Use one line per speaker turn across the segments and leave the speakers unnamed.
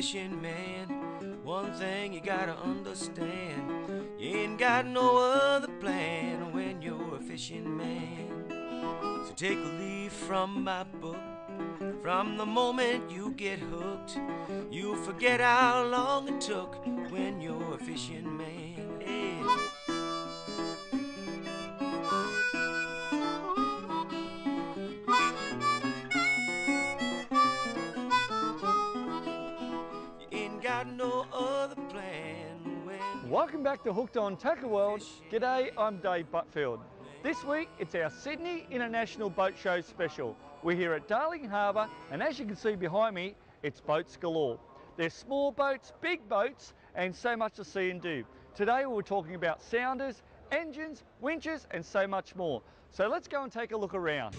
fishing man, one thing you gotta understand, you ain't got no other plan when you're a fishing man. So take a leaf from my book, from the moment you get hooked, you'll forget how long it took when you're a fishing man. Yeah. You ain't got no other plan when.
Welcome back to Hooked on Tackle World. G'day, I'm Dave Butfield. This week it's our Sydney International Boat Show special. We're here at Darling Harbour, and as you can see behind me, it's boats galore. There's small boats, big boats, and so much to see and do. Today we're talking about sounders, engines, winches, and so much more. So let's go and take a look around.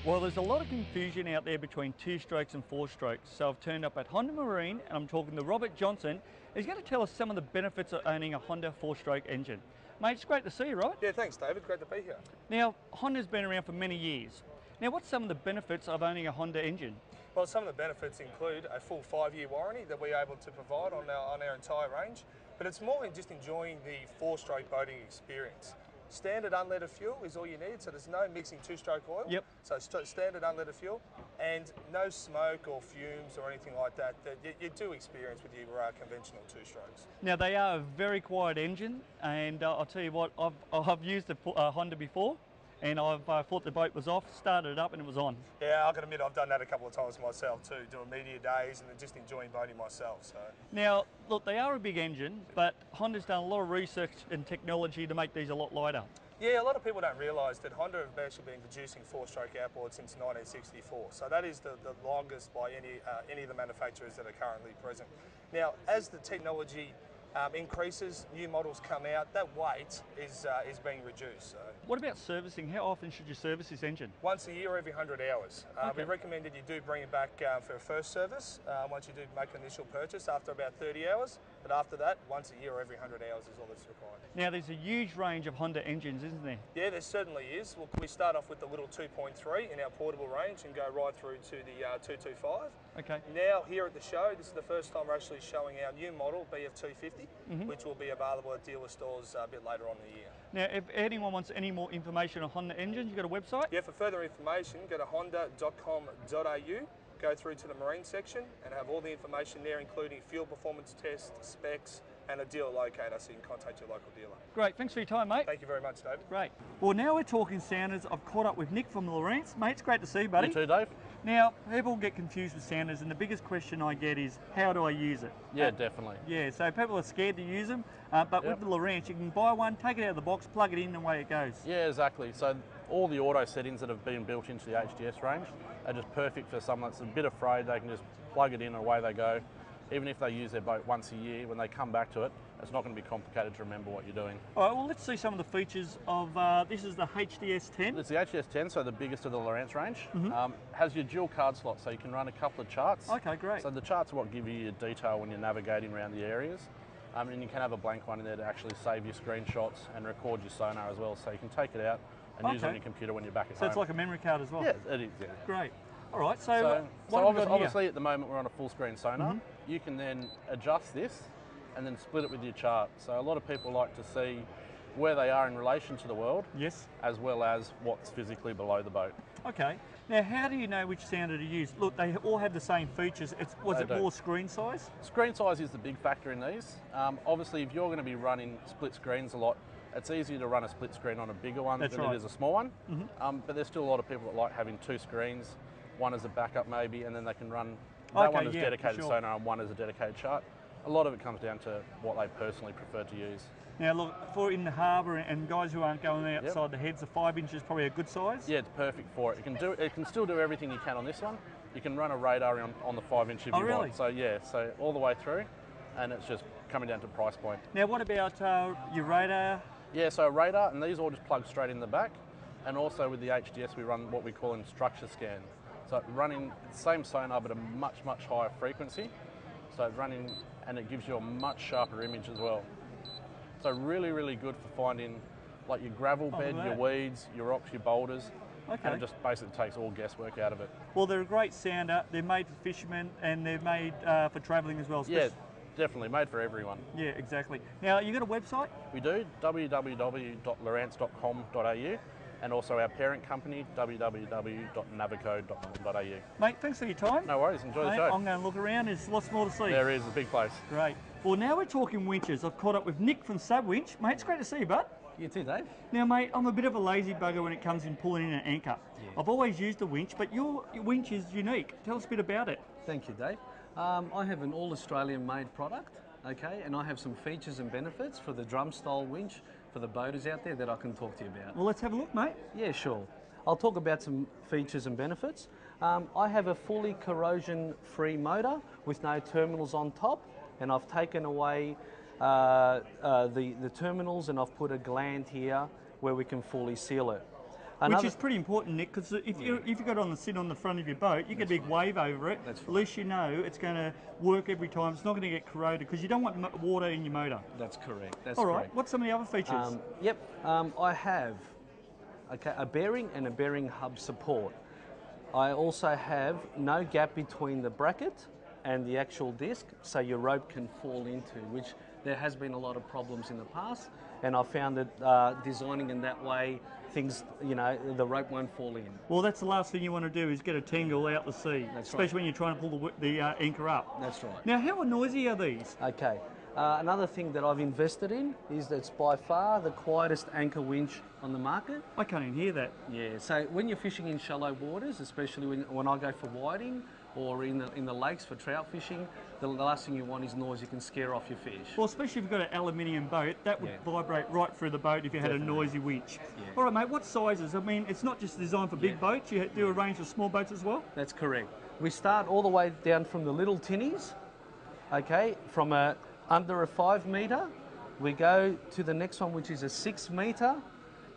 Well, there's a lot of confusion out there between 2 strokes and 4 strokes. So I've turned up at Honda Marine and I'm talking to Robert Johnson. He's going to tell us some of the benefits of owning a Honda 4-stroke engine. Mate, it's great to see you, Robert.
Yeah, thanks David, great to be here.
Now, Honda's been around for many years. Now, what's some of the benefits of owning a Honda engine?
Well, some of the benefits include a full 5-year warranty that we're able to provide on our entire range, but it's more than just enjoying the 4-stroke boating experience. Standard unleaded fuel is all you need, so there's no mixing 2-stroke oil.
Yep.
So standard unleaded fuel, and no smoke or fumes or anything like that you do experience with your conventional 2-strokes.
Now, they are a very quiet engine, and I'll tell you what, I've used a Honda before, and I've thought the boat was off, started it up and it was on.
Yeah, I can admit I've done that a couple of times myself too, doing media days and then just enjoying boating myself. So.
Now, look, they are a big engine, but Honda's done a lot of research and technology to make these a lot lighter.
Yeah, a lot of people don't realise that Honda have actually been producing 4-stroke outboards since 1964. So that is the longest by any of the manufacturers that are currently present. Now, as the technology increases, new models come out, that weight is being reduced. So.
What about servicing? How often should you service this engine?
Once a year, every 100 hours.
Okay.
We recommend that you do bring it back for a first service once you do make an initial purchase after about 30 hours. But after that, once a year or every 100 hours is all that's required.
Now, there's a huge range of Honda engines, isn't there?
Yeah, there certainly is. Well, we start off with the little 2.3 in our portable range and go right through to the 225.
Okay.
Now, here at the show, this is the first time we're actually showing our new model, BF250, which will be available at dealer stores a bit later on in the year.
Now, if anyone wants any more information on Honda engines, you've got a website?
Yeah, for further information, go to honda.com.au, go through to the marine section and have all the information there, including fuel performance tests, specs, and a dealer locator, so you can contact your local dealer.
Great, thanks for your time, mate.
Thank you very much, David.
Great. Well, now we're talking sounders. I've caught up with Nick from Lorenz. Mate, it's great to see you, buddy.
You too, Dave.
Now, people get confused with sounders, and the biggest question I get is, how do I use it?
Yeah, definitely.
Yeah, so people are scared to use them, but with the Lorenz, you can buy one, take it out of the box, plug it in, and away it goes.
Yeah, exactly. So all the auto settings that have been built into the HDS range are just perfect for someone that's a bit afraid. They can just plug it in and away they go. Even if they use their boat once a year, when they come back to it, it's not going to be complicated to remember what you're doing.
All right, well, let's see some of the features of, this is the HDS 10.
It's the HDS 10, so the biggest of the Lorenz range. Has your dual card slot, so you can run a couple of charts.
Okay, great.
So the charts are what give you your detail when you're navigating around the areas. And you can have a blank one in there to actually save your screenshots and record your sonar as well, so you can take it out and use it on your computer when you're back at home.
So it's like a memory card as well?
Yeah, it is, yeah.
Great. All right, so
obviously at the moment we're on a full screen sonar. You can then adjust this and then split it with your chart. So a lot of people like to see where they are in relation to the world,
yes,
as well as what's physically below the boat.
Okay. Now, how do you know which sounder to use? Look, they all have the same features. Was it more screen size? Screen
size is the big factor in these. Obviously, if you're going to be running split screens a lot, it's easier to run a split screen on a bigger one than it is a small one. But there's still a lot of people that like having 2 screens, one as a backup maybe, and then they can run that one as dedicated sonar and one as a dedicated chart. A lot of it comes down to what they personally prefer to use.
Now look, for in the harbour and guys who aren't going outside the heads, the 5 inch is probably a good size?
Yeah, it's perfect for it. It can still do everything you can on this one. You can run a radar on the 5 inch if you want. So yeah, so all the way through, and it's just coming down to price point.
Now what about your radar?
Yeah, so radar, and these all just plug straight in the back. And also with the HDS we run what we call an structure scan. So running the same sonar but a much higher frequency. So running, and it gives you a much sharper image as well. So really, really good for finding like your gravel bed, your weeds, your rocks, your boulders.
Okay.
And it just basically takes all guesswork out of it.
Well, they're a great sounder. They're made for fishermen and they're made for travelling as well.
Yeah, definitely made for everyone.
Yeah, exactly. Now, you got a website?
We do, www.lorenz.com.au, and also our parent company, www.navico.com.au.
Mate, thanks for your time.
No worries, enjoy the
Mate,
show.
I'm going to look around. There's lots more to see.
There is, a big place.
Great. Well, now we're talking winches. I've caught up with Nick from Savwinch. Mate, it's great to see you, bud.
You too, Dave.
Now, mate, I'm a bit of a lazy bugger when it comes in pulling in an anchor.
Yeah.
I've always used a winch, but your winch is unique. Tell us a bit about it.
Thank you, Dave. I have an all-Australian made product, okay, and I have some features and benefits for the drum style winch for the boaters out there that I can talk to you about.
Well, let's have a look, mate.
Yeah, sure. I'll talk about some features and benefits. I have a fully corrosion-free motor with no terminals on top, and I've taken away the terminals and I've put a gland here where we can fully seal it.
Which is pretty important, Nick, because if you got it on the sit on the front of your boat, you get a big wave over it.
That's right.
At least you know it's going to work every time. It's not going to get corroded because you don't want water in your motor.
That's correct. That's
All right.
correct.
What's some of the other features?
I have a bearing and a bearing hub support. I also have no gap between the bracket and the actual disc, so your rope can fall into, which there has been a lot of problems in the past, and I found that designing in that way, things, the rope won't fall in.
Well, that's the last thing you want to do is get a tangle out the sea,
That's
especially
right.
when you're trying to pull the anchor up.
That's right.
Now, how noisy are these?
Okay. Another thing that I've invested in is that it's by far the quietest anchor winch on the market.
I can't even hear that.
Yeah, so when you're fishing in shallow waters, especially when I go for whiting or in the lakes for trout fishing, the last thing you want is noise. You can scare off your fish.
Well, especially if you've got an aluminium boat, that would vibrate right through the boat if you had a noisy winch.
Yeah.
All right, mate, what sizes? I mean, it's not just designed for big boats, you do a range of small boats as well?
That's correct. We start all the way down from the little tinnies, okay, from under a 5 metre. We go to the next one, which is a 6 metre.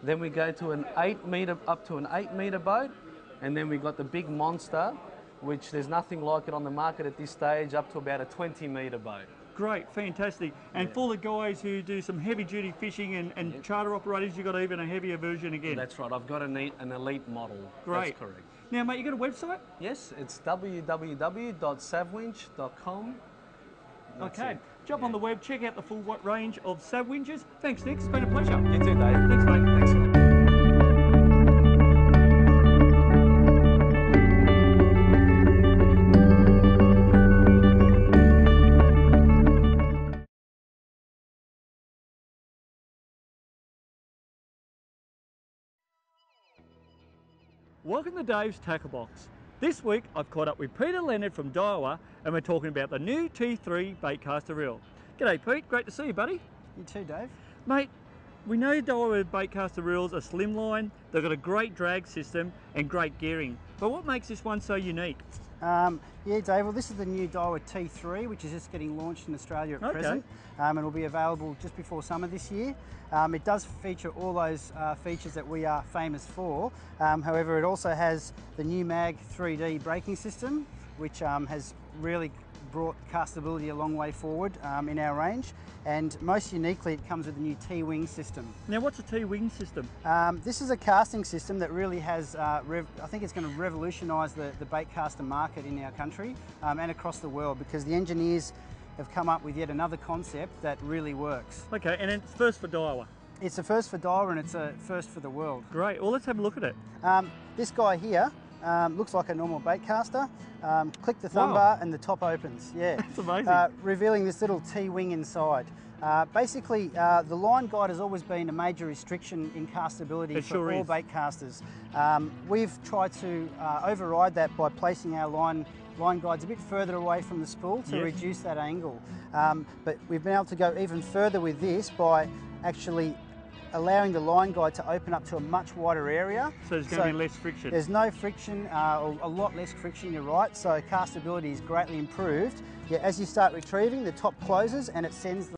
Then we go to an 8 metre, up to an 8 metre boat. And then we got the big monster, which there's nothing like it on the market at this stage, up to about a 20 metre boat.
Great, fantastic. And for the guys who do some heavy duty fishing and charter operators, you've got even a heavier version again.
That's right, I've got an elite model.
Great.
That's correct.
Now, mate, you got a website?
Yes, it's www.savwinch.com.
Okay, jump on the web, check out the full range of Savwinches. Thanks, Nick, it's been a pleasure.
You too, Dave.
Thanks, mate.
Thanks a lot.
Welcome to Dave's Tackle Box. This week I've caught up with Peter Leonard from Daiwa and we're talking about the new T3 baitcaster reel. G'day Pete, great to see you buddy.
You too, Dave.
Mate, we know Daiwa baitcaster reels are slimline, they've got a great drag system and great gearing. But what makes this one so unique?
Yeah, Dave, well this is the new Daiwa T3, which is just getting launched in Australia at present, and will be available just before summer this year. It does feature all those features that we are famous for. However, it also has the new Mag 3D braking system, which has really brought castability a long way forward in our range, and most uniquely it comes with a new T-wing system.
Now what's a T-wing system?
This is a casting system that really has, I think it's going to revolutionise the baitcaster market in our country and across the world, because the engineers have come up with yet another concept that really works.
Okay, and it's first for Daiwa.
It's a first for Daiwa and it's a first for the world.
Great, well let's have a look at it.
This guy here looks like a normal baitcaster. Click the thumb bar and the top opens. Yeah,
that's amazing.
Revealing this little T-wing inside. Basically, the line guide has always been a major restriction in castability for all baitcasters. We've tried to override that by placing our line guides a bit further away from the spool to reduce that angle. But we've been able to go even further with this by actually allowing the line guide to open up to a much wider area.
So there's going to be less friction.
There's no friction, or a lot less friction, you're right, so castability is greatly improved. Yeah, as you start retrieving, the top closes and it sends the